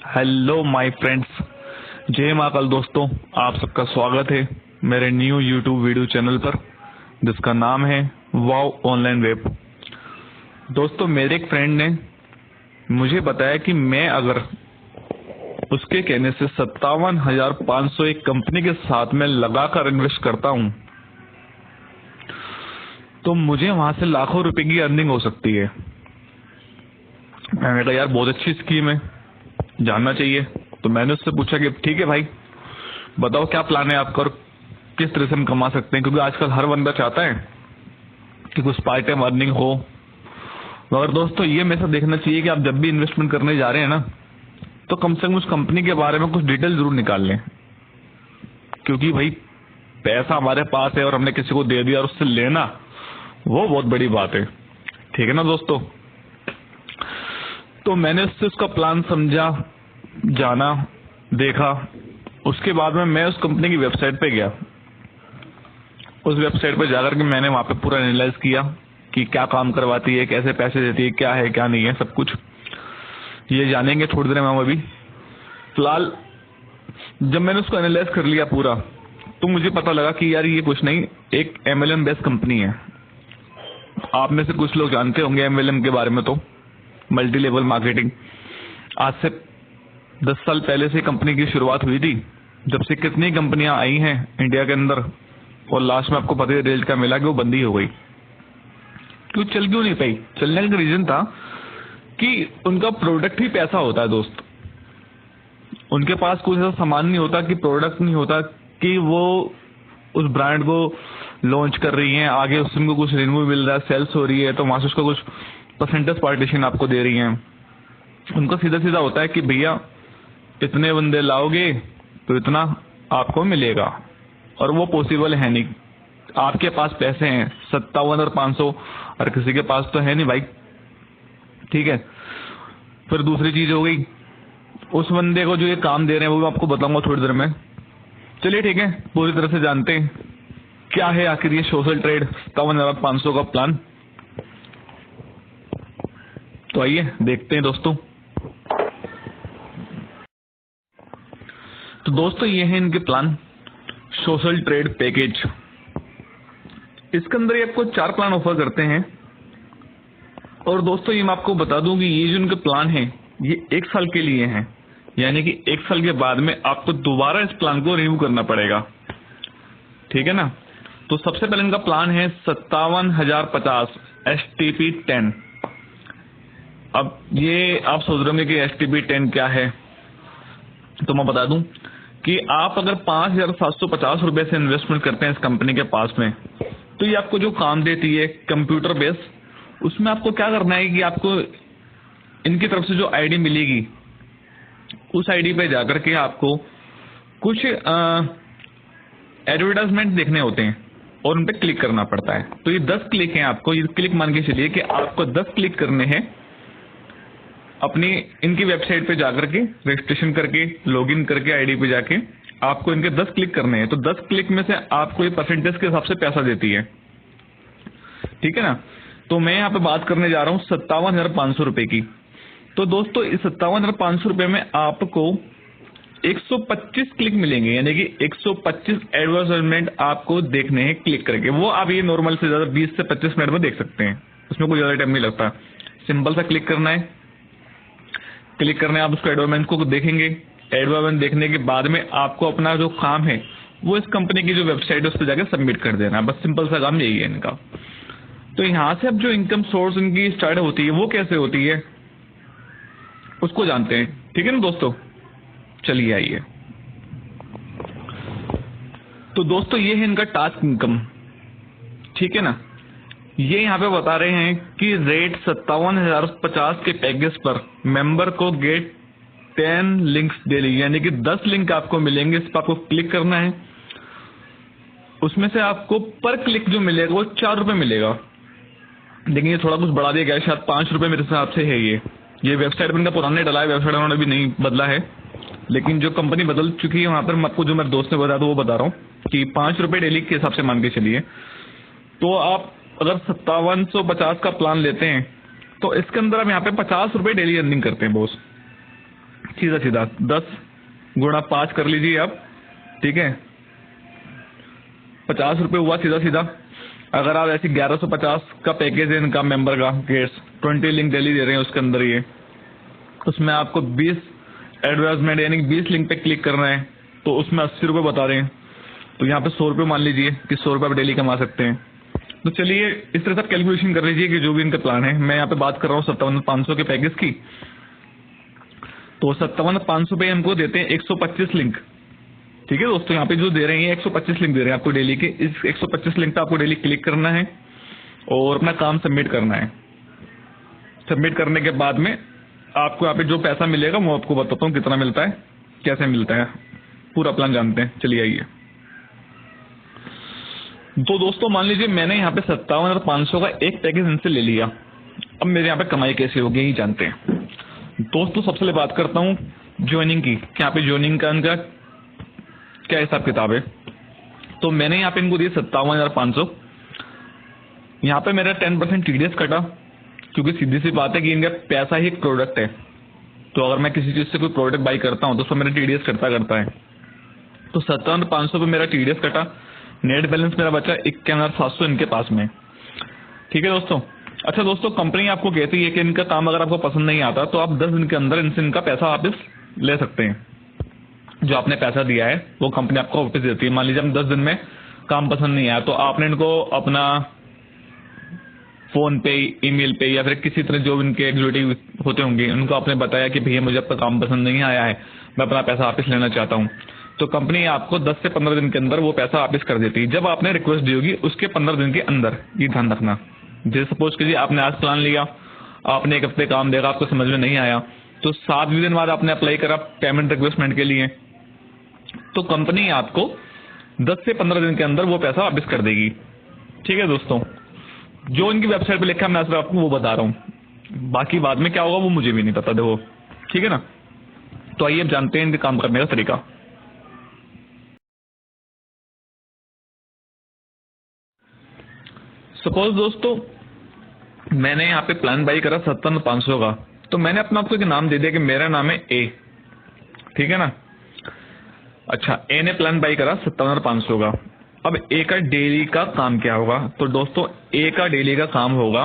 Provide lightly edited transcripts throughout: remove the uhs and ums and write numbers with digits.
Hello my friends, जय महाकाल दोस्तों। आप सबका स्वागत है मेरे न्यू यूट्यूब वीडियो चैनल पर जिसका नाम है वाव ऑनलाइन वेब। दोस्तों, मेरे एक फ्रेंड ने मुझे बताया कि मैं अगर उसके कहने से 57,500 एक कंपनी के साथ में लगाकर इन्वेस्ट करता हूं तो मुझे वहां से लाखों रुपए की अर्निंग हो सकती है। मैंने कहा यार बहुत अच्छी स्कीम है, जानना चाहिए। तो मैंने उससे पूछा कि ठीक है भाई, बताओ क्या प्लान है आपका और किस तरह से हम कमा सकते हैं, क्योंकि आजकल हर बंदा चाहता है कि कुछ पार्ट टाइम अर्निंग हो। मगर दोस्तों, ये हमेशा देखना चाहिए कि आप जब भी इन्वेस्टमेंट करने जा रहे हैं ना, तो कम से कम उस कंपनी के बारे में कुछ डिटेल जरूर निकाल लें, क्योंकि भाई पैसा हमारे पास है और हमने किसी को दे दिया और उससे लेना वो बहुत बड़ी बात है। ठीक है ना दोस्तों। तो मैंने उससे उसका प्लान समझा, जाना, देखा। उसके बाद में मैं उस कंपनी की वेबसाइट पे गया। उस वेबसाइट पे जाकर के मैंने वहां पे पूरा एनालाइज किया कि क्या काम करवाती है, कैसे पैसे देती है, क्या है क्या नहीं है, सब कुछ ये जानेंगे थोड़ी देर में हम। अभी फिलहाल जब मैंने उसको एनालाइज कर लिया पूरा, तो मुझे पता लगा कि यार ये कुछ नहीं, एक MLM बेस्ड कंपनी है। आप में से कुछ लोग जानते होंगे MLM के बारे में। तो मल्टी लेवल मार्केटिंग, आज से 10 साल पहले से कंपनी की शुरुआत हुई थी, जब से कितनी कंपनियां आई हैं इंडिया के अंदर, और लास्ट में आपको पता ही रिजल्ट क्या मिला कि वो बंद ही हो गई। चल क्यों नहीं पाई? चलने का रीजन था कि उनका प्रोडक्ट ही पैसा होता है दोस्त। उनके पास कुछ ऐसा सामान नहीं होता, कि प्रोडक्ट नहीं होता कि वो उस ब्रांड को लॉन्च कर रही हैं, आगे उसको कुछ रिन्यू मिल रहा है, सेल्स हो रही है, तो वहां से उसका कुछ परसेंटेज पार्टीशन आपको दे रही हैं। उनका सीधा सीधा होता है कि भैया इतने बंदे लाओगे तो इतना आपको मिलेगा, और वो पॉसिबल है नहीं। आपके पास पैसे हैं 57 और 500, और किसी के पास तो है नहीं भाई। ठीक है। फिर दूसरी चीज हो गई, उस बंदे को जो ये काम दे रहे हैं वो मैं आपको बताऊंगा थोड़ी देर में। चलिए ठीक है, पूरी तरह से जानते हैं क्या है आखिर ये सोशल ट्रेड 57,500 का प्लान। तो आइए देखते हैं दोस्तों। तो दोस्तों, ये है इनके प्लान, सोशल ट्रेड पैकेज। इसके अंदर ये आपको 4 प्लान ऑफर करते हैं। और दोस्तों, ये मैं आपको बता दूं कि ये जो इनके प्लान हैं ये 1 साल के लिए हैं, यानी कि 1 साल के बाद में आपको दोबारा इस प्लान को रिन्यू करना पड़ेगा। ठीक है ना। तो सबसे पहले इनका प्लान है 57,050 STP10। अब ये आप सोच रहे होंगे कि STP10 क्या है, तो मैं बता दूं कि आप अगर 5,750 रुपए से इन्वेस्टमेंट करते हैं इस कंपनी के पास में, तो ये आपको जो काम देती है कंप्यूटर बेस, उसमें आपको क्या करना है कि आपको इनकी तरफ से जो आईडी मिलेगी, उस आईडी पे जाकर के आपको कुछ एडवर्टाइजमेंट देखने होते हैं और उन पे क्लिक करना पड़ता है। तो ये 10 क्लिक हैं। आपको ये क्लिक मान के चलिए कि आपको 10 क्लिक करने हैं अपनी इनकी वेबसाइट पे जाकर के, रजिस्ट्रेशन करके, लॉगिन करके आईडी पे जाके आपको इनके 10 क्लिक करने हैं। तो 10 क्लिक में से आपको ये परसेंटेज के हिसाब से पैसा देती है। ठीक है ना। तो मैं यहाँ पे बात करने जा रहा हूँ 57,500 रुपए की। तो दोस्तों, इस 57,500 रुपए में आपको 125 क्लिक मिलेंगे, यानी कि 125 एडवर्टाइजमेंट आपको देखने हैं क्लिक करके। वो आप ये नॉर्मल से ज्यादा 20 से 25 मिनट में देख सकते हैं, उसमें कोई ज्यादा टाइम नहीं लगता। सिंपल सा क्लिक करना है, क्लिक करने आप उसको एडवर्टाइजमेंट को देखेंगे। एडवर्टाइजमेंट देखने के बाद में आपको अपना जो काम है वो इस कंपनी की जो वेबसाइट है उस पर जाकर सबमिट कर देना है। बस सिंपल सा काम यही है इनका। तो यहाँ से अब जो इनकम सोर्स इनकी स्टार्ट होती है वो कैसे होती है उसको जानते हैं। ठीक है ना दोस्तों, चलिए आइए। तो दोस्तों, ये है इनका टास्क इनकम। ठीक है ना। ये यहाँ पे बता रहे हैं कि रेट 57,050 के पैकेज पर मेंबर को गेट 10 लिंक्स डेली, यानी कि 10 लिंक आपको मिलेंगे। इस पर आपको क्लिक करना है। उसमें से आपको पर क्लिक जो मिलेगा वो 4 रुपए मिलेगा। लेकिन ये थोड़ा कुछ बढ़ा दिया गया है, शायद 5 रुपए मेरे हिसाब से है। ये वेबसाइट पर इनका पुराने डला है, वेबसाइट उन्होंने भी नहीं बदला है, लेकिन जो कंपनी बदल चुकी है वहां पर आपको जो मेरे दोस्त ने बताया था वो बता रहा हूँ कि 5 रुपए डेली के हिसाब से मान के चलिए। तो आप अगर 5750 का प्लान लेते हैं तो इसके अंदर हम यहाँ पे 50 रुपए डेली अर्निंग करते हैं बॉस। सीधा सीधा 10 गुणा 5 कर लीजिए आप, ठीक है, 50 रुपये हुआ सीधा सीधा। अगर आप ऐसे 1150 का पैकेज है इनका मेंबर का गेट्स, 20 लिंक डेली दे रहे हैं उसके अंदर, ये उसमें आपको 20 एडवर्टाइजमेंट यानी 20 लिंक पे क्लिक करना है, तो उसमें 80 रुपये बता रहे हैं। तो यहाँ पे 100 रुपये मान लीजिए कि 100 रुपये आप डेली कमा सकते हैं। तो चलिए इस तरह से कैलकुलेशन कर लीजिए कि जो भी इनका प्लान है। मैं यहाँ पे बात कर रहा हूँ 57,500 के पैकेज की। तो 57,500 पे हमको देते हैं 125 लिंक, ठीक है दोस्तों। यहाँ पे जो दे रहे हैं 125 लिंक दे रहे हैं आपको डेली के। इस 125 लिंक पे आपको डेली क्लिक करना है और अपना काम सबमिट करना है। सबमिट करने के बाद में आपको यहाँ पे जो पैसा मिलेगा वो आपको बताता हूँ कितना मिलता है, कैसे मिलता है, पूरा प्लान जानते हैं। चलिए आइए। तो दोस्तों मान लीजिए मैंने यहाँ पे 57,500 का एक पैकेज इनसे ले लिया। अब मेरे यहाँ पे कमाई कैसे होगी ये जानते हैं दोस्तों। सबसे पहले बात करता हूँ ज्वाइनिंग की, कि यहाँ पे ज्वाइनिंग का इनका क्या हिसाब किताब है। तो मैंने यहाँ पे इनको दिए 57,500। यहाँ पे मेरा 10% TDS कटा, क्योंकि सीधी सी बात है कि इनका पैसा ही एक प्रोडक्ट है। तो अगर मैं किसी चीज से कोई प्रोडक्ट बाई करता हूँ तो उसमें मेरा TDS करता है। तो 57,500 पे मेरा TDS कटा। नेट बैलेंस मेरा बचा 51,700 इनके पास में, ठीक है दोस्तों। अच्छा दोस्तों, कंपनी आपको कहती है कि इनका काम अगर आपको पसंद नहीं आता तो आप 10 दिन के अंदर इनसे इनका पैसा वापस ले सकते हैं। जो आपने पैसा दिया है वो कंपनी आपको वापस देती है। मान लीजिए हम 10 दिन में काम पसंद नहीं आया तो आपने इनको अपना फोन पे, ईमेल पे या फिर किसी तरह जो इनके एग्जीक्यूटिव होते होंगे उनको आपने बताया कि भैया मुझे आपका काम पसंद नहीं आया है, मैं अपना पैसा वापस लेना चाहता हूँ, तो कंपनी आपको 10 से 15 दिन के अंदर वो पैसा वापस कर देती है। जब आपने रिक्वेस्ट दी होगी उसके 15 दिन के अंदर, ये ध्यान रखना। जैसे सपोज कीजिए आपने आज प्लान लिया, आपने एक हफ्ते काम देखा, आपको समझ में नहीं आया, तो 7वें दिन बाद आपने अप्लाई करा पेमेंट रिक्वेस्टमेंट के लिए, तो कंपनी आपको 10 से 15 दिन के अंदर वो पैसा वापस कर देगी, ठीक है दोस्तों। जो इनकी वेबसाइट पे लिखा है मैं सिर्फ आपको वो बता रहा हूँ, बाकी बाद में क्या होगा वो मुझे भी नहीं पता, देखो, ठीक है ना। तो आइए अब जानते हैं इनके काम करने का तरीका। सपोज दोस्तों मैंने यहाँ पे प्लान बाई करा 57,500 का, तो मैंने अपना आपको एक नाम दे दिया कि मेरा नाम है ए, ठीक है ना। अच्छा, ए ने प्लान बाई करा 57,500 का। अब ए का डेली का काम क्या होगा? तो दोस्तों ए का डेली का काम होगा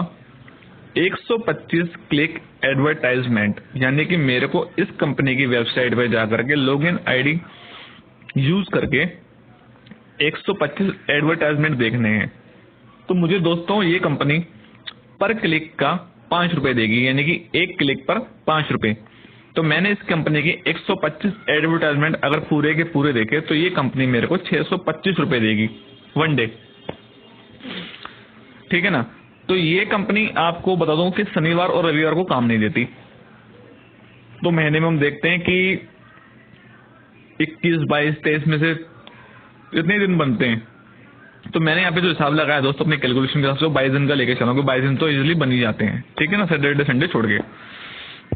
125 क्लिक एडवर्टाइजमेंट, यानी कि मेरे को इस कंपनी की वेबसाइट पे जाकर के लॉगिन आईडी यूज करके 125 एडवर्टाइजमेंट देखने हैं। तो मुझे दोस्तों ये कंपनी पर क्लिक का 5 रुपए देगी, यानी कि एक क्लिक पर 5 रुपए। तो मैंने इस कंपनी की 125 एडवर्टाइजमेंट अगर पूरे के पूरे देखे तो ये कंपनी मेरे को 625 रुपए देगी वन डे, ठीक है ना। तो ये कंपनी आपको बता दूं कि शनिवार और रविवार को काम नहीं देती। तो महीने में हम देखते हैं कि 21, 22, 23 में से इतने दिन बनते हैं। तो मैंने यहाँ पे जो हिसाब लगाया दोस्तों अपने कैलकुलेशन के हिसाब से 22 दिन का लेके चला, 22 दिन तो इजीली बन ही जाते हैं, ठीक है ना, सैटरडे संडे छोड़ के।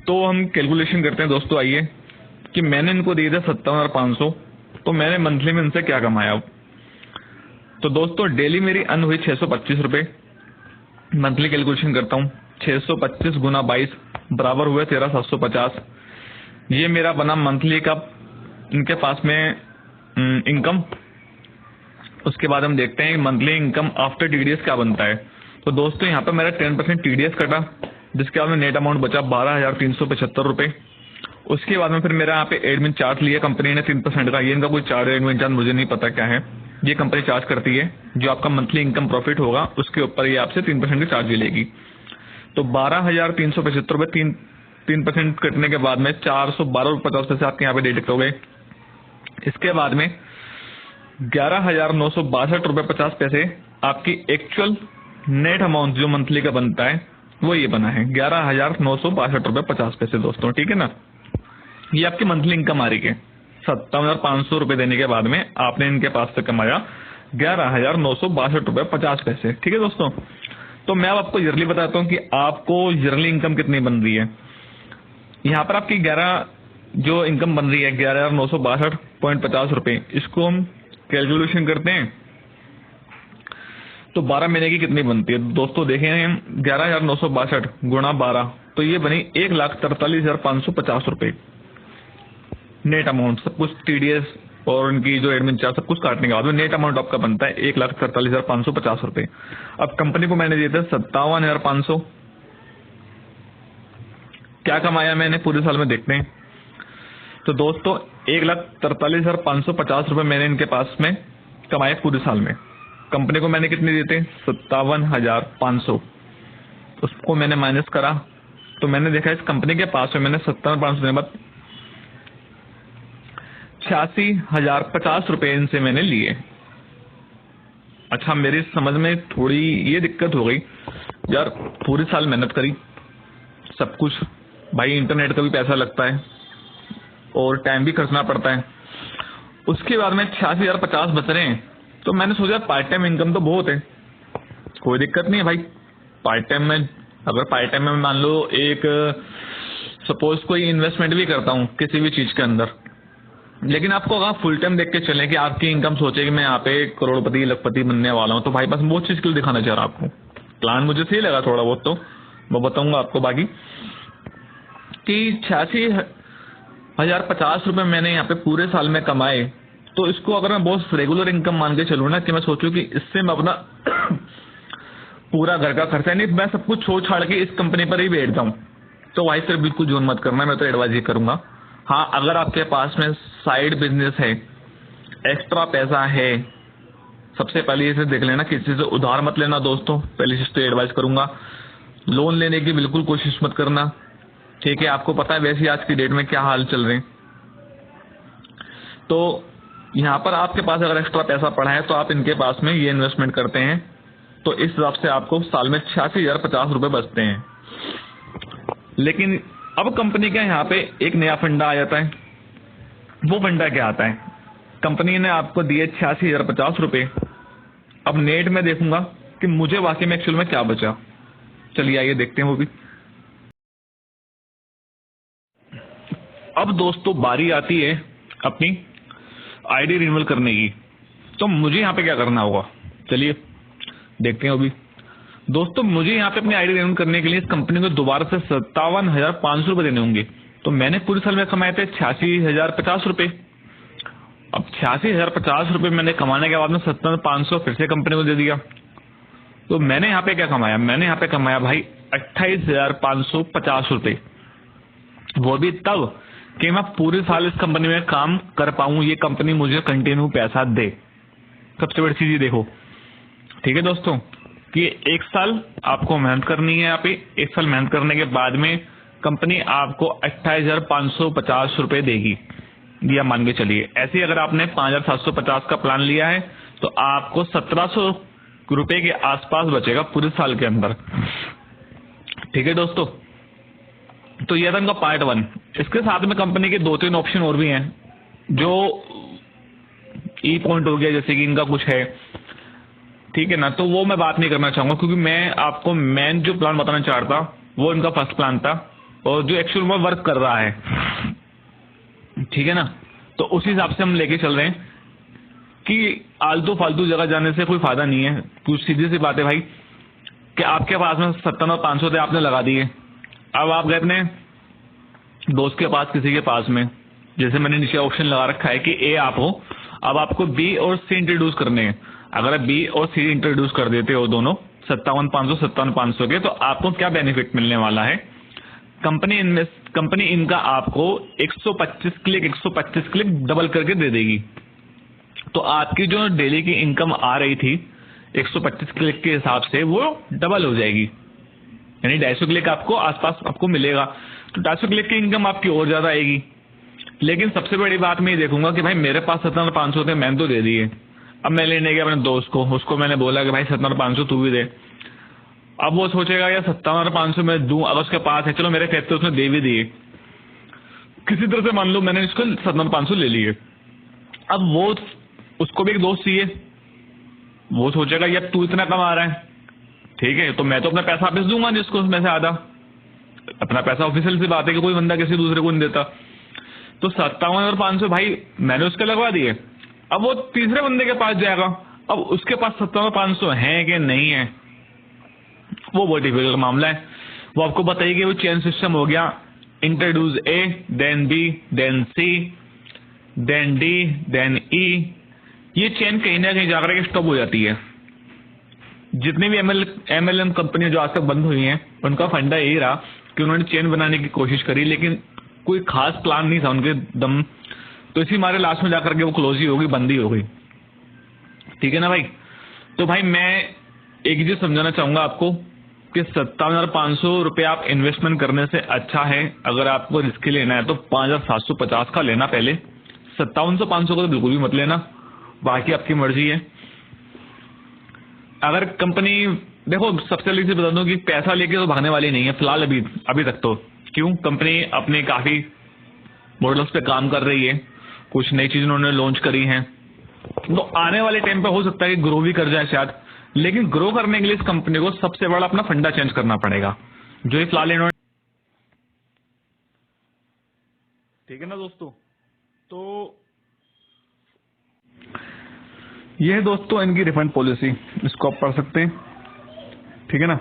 तो हम कैलकुलेशन करते हैं दोस्तों। आइए कि मैंने इनको दिए थे 57,500, तो मैंने मंथली में इनसे क्या कमाया। तो दोस्तों डेली मेरी अर्न हुई 625 रुपए। मंथली कैलकुलेशन करता हूँ, 625 गुना 22 बराबर हुए 13,750। ये मेरा बना मंथली का इनके पास में इनकम। उसके बाद हम देखते हैं मंथली इनकम आफ्टर TDS क्या बनता है। तो दोस्तों यहाँ पे मेरा 10% TDS कटा, जिसके बाद में नेट अमाउंट बचा 12,375 रुपए। उसके बाद में फिर मेरा यहाँ पे एडमिन चार्ज लिया कंपनी ने 3% का। ये इनका कोई चार्ज, एडमिन चार्ज मुझे नहीं पता क्या है, ये कंपनी चार्ज करती है। जो आपका मंथली इनकम प्रॉफिट होगा उसके ऊपर ये आपसे 3% की चार्ज लेगी। तो 12,375 रुपए 3% कटने के बाद में 412.50 पैसे आपके यहाँ पे डिडक्ट हो गए। इसके बाद में 11,962 रुपए 50 पैसे आपकी एक्चुअल नेट अमाउंट जो मंथली का बनता है वो ये बना है 11,962 रुपए 50 पैसे दोस्तों, ठीक है ना। ये आपकी मंथली इनकम आ रही है। 57,500 रुपए देने के बाद में आपने इनके पास से कमाया 11,962 रुपए 50 पैसे, ठीक है दोस्तों। तो मैं अब आपको ईयरली बताता हूँ कि आपको ईयरली इनकम कितनी बन रही है। यहाँ पर आपकी 11 जो इनकम बन रही है 11,962.50 रुपए, इसको हम कैलकुलेशन करते हैं तो 12 महीने की कितनी बनती है दोस्तों। देखें 11,962 गुणा 12, तो ये बनी 1,43,550 रुपए। नेट अमाउंट सब कुछ TDS और उनकी जो एडमिन चार्ज सब कुछ काटने के बाद में नेट अमाउंट आपका बनता है 1,47,550 रुपए। अब कंपनी को मैंने दिए थे 57,500। क्या कमाया मैंने पूरे साल में देखते हैं। तो दोस्तों 1,43,550 रुपए मैंने इनके पास में कमाए पूरे साल में। कंपनी को मैंने कितने दिए थे 57,500। उसको मैंने माइनस करा तो मैंने देखा इस कंपनी के पास में मैंने 57,500 देने बाद 86,050 रुपए इनसे मैंने लिए। अच्छा, मेरी समझ में थोड़ी ये दिक्कत हो गई यार, पूरे साल मेहनत करी सब कुछ, भाई इंटरनेट का भी पैसा लगता है और टाइम भी खर्चना पड़ता है, उसके बाद में 86,050 बच रहे हैं। तो मैंने सोचा पार्ट टाइम इनकम तो बहुत है, कोई दिक्कत नहीं है भाई। पार्ट टाइम में अगर पार्ट टाइम में मान लो एक सपोज कोई इन्वेस्टमेंट भी करता हूँ किसी भी चीज के अंदर, लेकिन आपको अगर फुल टाइम देख के चले कि आपकी इनकम सोचे कि मैं यहाँ पे करोड़पति लखपति बनने वाला हूँ, तो भाई बस वो चीज के लिए दिखाना चाह रहा आपको। प्लान मुझे सही लगा थोड़ा बहुत, तो मैं बताऊंगा आपको बाकी कि 86,050 रुपए मैंने यहाँ पे पूरे साल में कमाए। तो इसको अगर मैं बहुत रेगुलर इनकम मान के चलूँ ना, कि मैं सोचूं कि इससे मैं अपना पूरा घर का खर्चा नहीं, मैं सब कुछ छोड़ छाड़ के इस कंपनी पर ही बैठ जाऊं, तो भाई सर बिल्कुल जोन मत करना, मैं तो एडवाइज ही करूंगा। हाँ, अगर आपके पास में साइड बिजनेस है, एक्स्ट्रा पैसा है, सबसे पहले इसे देख लेना, किसी से उधार मत लेना दोस्तों, पहली चीज तो एडवाइस करूंगा। लोन लेने की बिल्कुल कोशिश मत करना, ठीक है। आपको पता है वैसे आज की डेट में क्या हाल चल रहे हैं। तो यहाँ पर आपके पास अगर एक्स्ट्रा पैसा पड़ा है तो आप इनके पास में ये इन्वेस्टमेंट करते हैं, तो इस हिसाब से आपको साल में 86,050 रुपए बचते हैं। लेकिन अब कंपनी का यहाँ पे एक नया फंडा आ जाता है। वो फंडा क्या आता है, कंपनी ने आपको दिए 86,050 रुपए। अब नेट में देखूंगा कि मुझे वाकई में एक्चुअल में क्या बचा। चलिए आइए देखते हैं वो भी। अब दोस्तों बारी आती है अपनी आईडी रिन्यूअल करने की। तो मुझे यहाँ पे क्या करना होगा, चलिए देखते हैं वो भी। दोस्तों मुझे यहाँ पे अपनी आईडी रिन्यूअल करने के लिए इस कंपनी को दोबारा से 57,500 रुपए देने होंगे। तो मैंने पूरे साल में कमाए थे 86,050 रुपए। अब 86,050 रुपए मैंने कमाने के बाद में 57,500 फिर से कंपनी को दे दिया। तो मैंने यहाँ पे क्या कमाया, मैंने यहाँ पे कमाया भाई 28,550 रुपए। वो भी तब कि मैं पूरे साल इस कंपनी में काम कर पाऊं, ये कंपनी मुझे कंटिन्यू पैसा दे। सबसे बड़ी चीज ये देखो, ठीक है दोस्तों, कि एक साल आपको मेहनत करनी है। यहाँ पे एक साल मेहनत करने के बाद में कंपनी आपको 28,550 रुपए देगी, या मान के चलिए। ऐसे ही अगर आपने 5,750 का प्लान लिया है तो आपको 1,700 रुपए के आसपास बचेगा पूरे साल के अंदर, ठीक है दोस्तों। तो यह था इनका पार्ट 1। इसके साथ में कंपनी के 2-3 ऑप्शन और भी हैं, जो ई पॉइंट हो गया, जैसे कि इनका कुछ है, ठीक है ना। तो वो मैं बात नहीं करना चाहूंगा, क्योंकि मैं आपको मेन जो प्लान बताना चाहता वो इनका फर्स्ट प्लान था, और जो एक्चुअल में वर्क कर रहा है, ठीक है ना। तो उसी हिसाब से हम लेके चल रहे हैं कि आलतू फालतू जगह जाने से कोई फायदा नहीं है। कुछ सीधी सी बात है भाई, कि आपके पास में 57,500 थे, आपने लगा दिए। अब आप गए अपने दोस्त के पास, किसी के पास में, जैसे मैंने नीचे ऑप्शन लगा रखा है कि ए आप हो, अब आपको बी और सी इंट्रोड्यूस करने हैं। अगर आप बी और सी इंट्रोड्यूस कर देते हो दोनों 57,500 के, तो आपको क्या बेनिफिट मिलने वाला है, कंपनी इनका आपको 125 क्लिक डबल करके दे देगी। तो आपकी जो डेली की इनकम आ रही थी 125 क्लिक के हिसाब से, वो डबल हो जाएगी, यानी 250 क्लिक आपको आसपास आपको मिलेगा। तो 250 क्लिक की इनकम आपकी और ज्यादा आएगी। लेकिन सबसे बड़ी बात मैं ये देखूंगा कि भाई मेरे पास 57,500 थे, मैंने तो दे दिए। अब मैं लेने गया अपने दोस्त को, उसको मैंने बोला कि भाई 57,500 तू भी दे। अब वो सोचेगा यार 57,500 मैं दूं, अगर उसके पास है, चलो मेरे कहते उसने दे भी दिए, किसी तरह से मान लो मैंने इसको 57,500 ले लिए। अब वो उसको भी एक दोस्त चाहिए, वो सोचेगा यार तू इतना कमा रहा है, ठीक है, तो मैं तो अपना पैसा वापस दूंगा जिसको उसमें से आधा। अपना पैसा ऑफिशियल सी बात है कि कोई बंदा किसी दूसरे को नहीं देता। तो 57,500 भाई मैंने उसके लगवा दिए। अब वो तीसरे बंदे के पास जाएगा, अब उसके पास 57,500 है कि नहीं है, वो बहुत डिफिकल्ट मामला है। वो आपको बताइए कि वो चेन सिस्टम हो गया, introduce A then B then C, then D, then ई, ये चेन कहीं ना कहीं जाकर के स्टॉप हो जाती है। जितनी भी MLM कंपनियां जो आज तक बंद हुई हैं, उनका फंडा यही रहा कि उन्होंने चेन बनाने की कोशिश करी, लेकिन कोई खास प्लान नहीं था उनके दम, तो इसी मारे लास्ट में जाकर के वो क्लोज ही हो गई, बंद ही हो गई। ठीक है ना भाई। तो भाई मैं एक चीज समझाना चाहूंगा आपको कि 57,500 रुपये आप इन्वेस्टमेंट करने से अच्छा है, अगर आपको रिस्क लेना है तो 5,750 का लेना पहले। 57,500 का तो बिल्कुल भी मत लेना, बाकी आपकी मर्जी है। अगर कंपनी, देखो सबसे पहले बता दूं कि पैसा लेके तो भागने वाली नहीं है फिलहाल, अभी तक तो। क्यों? कंपनी अपने काफी मॉडल्स पे काम कर रही है, कुछ नई चीज उन्होंने लॉन्च करी हैं, तो आने वाले टाइम पे हो सकता है कि ग्रो भी कर जाए शायद, लेकिन ग्रो करने के लिए इस कंपनी को सबसे बड़ा अपना फंडा चेंज करना पड़ेगा, जो ये फिलहाल इन्होंने। ठीक है ना दोस्तों। तो ये है दोस्तों इनकी रिफंड पॉलिसी, इसको आप पढ़ सकते हैं। ठीक है ना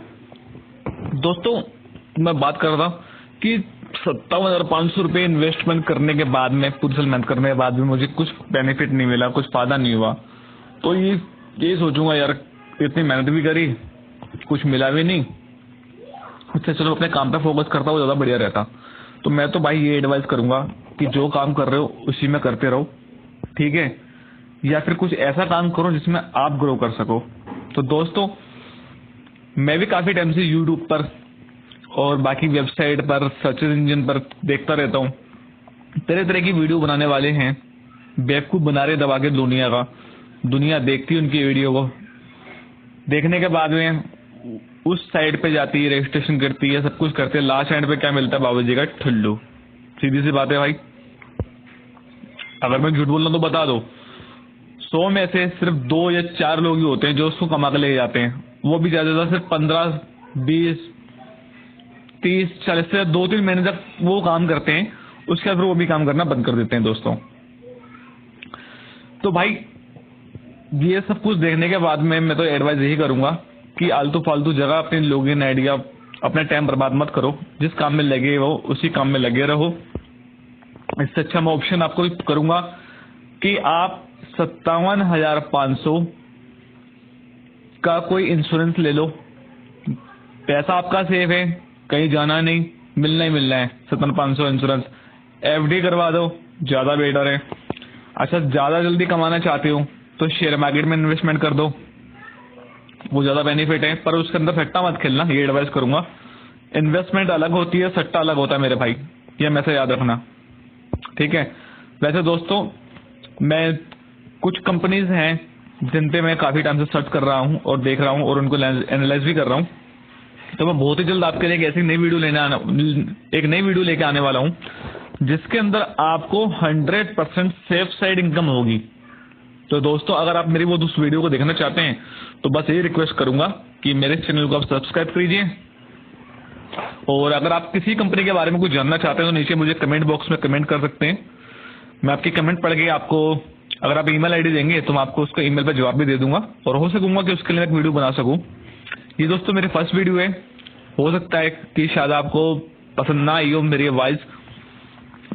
दोस्तों। मैं बात कर रहा था कि 57,500 रुपये इन्वेस्टमेंट करने के बाद में, पूरी साल मेहनत करने के बाद भी मुझे कुछ बेनिफिट नहीं मिला, कुछ फायदा नहीं हुआ, तो ये सोचूंगा यार इतनी मेहनत भी करी, कुछ मिला भी नहीं, उससे चलो अपने काम पे फोकस करता, वो ज्यादा बढ़िया रहता। तो मैं तो भाई ये एडवाइस करूंगा कि जो काम कर रहे हो उसी में करते रहो, ठीक है, या फिर कुछ ऐसा काम करो जिसमें आप ग्रो कर सको। तो दोस्तों मैं भी काफी टाइम से यूट्यूब पर और बाकी वेबसाइट पर, सर्च इंजन पर देखता रहता हूँ, तरह तरह की वीडियो बनाने वाले हैं, बेवकूफ बना रहे दबा के दुनिया देखती है उनकी वीडियो को, देखने के बाद में उस साइड पे जाती है, रजिस्ट्रेशन करती है, सब कुछ करते हैं, लास्ट एंड पे क्या मिलता है? बाबूजी का ठुल्लू। सीधी सी बात है भाई, अगर मैं झूठ बोल रहा हूं तो बता दो, 100 में से सिर्फ 2 या 4 लोग ही होते हैं जो उसको कमा के ले जाते हैं, वो भी ज्यादा सिर्फ 15, 20, 30, 40 से 2-3 महीने तक वो काम करते हैं, उसके बाद वो भी काम करना बंद कर देते हैं दोस्तों। तो भाई ये सब कुछ देखने के बाद में मैं तो एडवाइस यही करूंगा कि आलतू फालतू जगह अपने लॉगिन आइडिया, अपना टाइम बर्बाद मत करो, जिस काम में लगे हो उसी काम में लगे रहो। इससे अच्छा मैं ऑप्शन आपको करूंगा कि आप 57,500 का कोई इंश्योरेंस ले लो, पैसा आपका सेफ है, कहीं जाना नहीं, मिलना ही मिलना है। 57,500 इंश्योरेंस, FD करवा दो, ज्यादा बेटर है। अच्छा ज्यादा जल्दी कमाना चाहते हो तो शेयर मार्केट में इन्वेस्टमेंट कर दो, वो ज्यादा बेनिफिट है, पर उसके अंदर सट्टा मत खेलना, ये एडवाइस करूंगा। इन्वेस्टमेंट अलग होती है, सट्टा अलग होता है मेरे भाई, ये हमेशा याद रखना, ठीक है। वैसे दोस्तों मैं कुछ कंपनीज हैं जिन पे मैं काफी टाइम से सर्च कर रहा हूं और देख रहा हूं और उनको एनालाइज भी कर रहा हूं, तो मैं बहुत ही जल्द आपके लिए एक ऐसी नई वीडियो लेके आने वाला हूं जिसके अंदर आपको 100% सेफ साइड इनकम होगी। तो दोस्तों अगर आप मेरी वो उस वीडियो को देखना चाहते हैं तो बस यही रिक्वेस्ट करूंगा कि मेरे चैनल को आप सब्सक्राइब कीजिए, और अगर आप किसी कंपनी के बारे में कुछ जानना चाहते हैं तो नीचे मुझे कमेंट बॉक्स में कमेंट कर सकते हैं। मैं आपकी कमेंट पढ़ के आपको, अगर आप ईमेल आईडी देंगे तो मैं आपको उसका ईमेल पर जवाब भी दे दूंगा, और हो सकूंगा कि उसके लिए एक वीडियो बना सकूं। ये दोस्तों मेरी फर्स्ट वीडियो है, हो सकता है कि शायद आपको पसंद ना आई हो मेरी आवाज,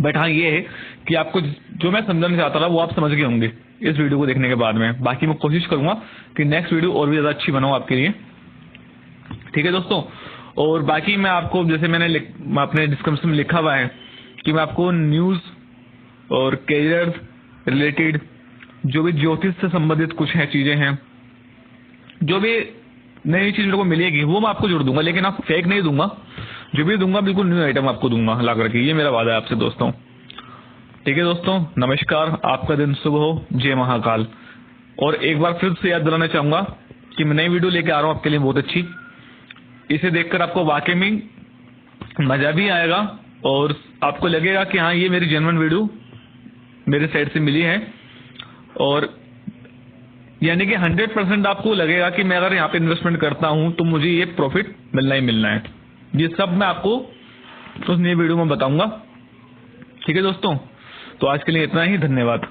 बट हाँ ये है कि आपको जो मैं समझाना चाहता था वो आप समझ गए होंगे इस वीडियो को देखने के बाद में। बाकी मैं कोशिश करूंगा कि नेक्स्ट वीडियो और भी ज्यादा अच्छी बनाऊं आपके लिए, ठीक है दोस्तों। और बाकी मैं आपको, जैसे मैंने अपने डिस्क्रिप्शन में लिखा हुआ है कि मैं आपको न्यूज और कैरियर रिलेटेड जो भी ज्योतिष से संबंधित कुछ है चीजें हैं, जो भी नई चीज मेरे को मिलेगी वो मैं आपको जोड़ दूंगा, लेकिन आप फेक नहीं दूंगा, जो भी दूंगा बिल्कुल न्यू आइटम आपको दूंगा ला करके, ये मेरा वादा है आपसे दोस्तों, ठीक है दोस्तों। नमस्कार, आपका दिन शुभ हो, जय महाकाल। और एक बार फिर से याद दिलाना चाहूंगा कि मैं नई वीडियो लेके आ रहा हूँ आपके लिए बहुत अच्छी, इसे देखकर आपको वाकई में मजा भी आएगा और आपको लगेगा कि हाँ ये मेरी जेन्युइन वीडियो मेरे साइड से मिली है, और यानी कि 100% आपको लगेगा कि मैं अगर यहाँ पे इन्वेस्टमेंट करता हूँ तो मुझे ये प्रॉफिट मिलना ही मिलना है। ये सब मैं आपको उस नई वीडियो में बताऊंगा, ठीक है दोस्तों। तो आज के लिए इतना ही, धन्यवाद।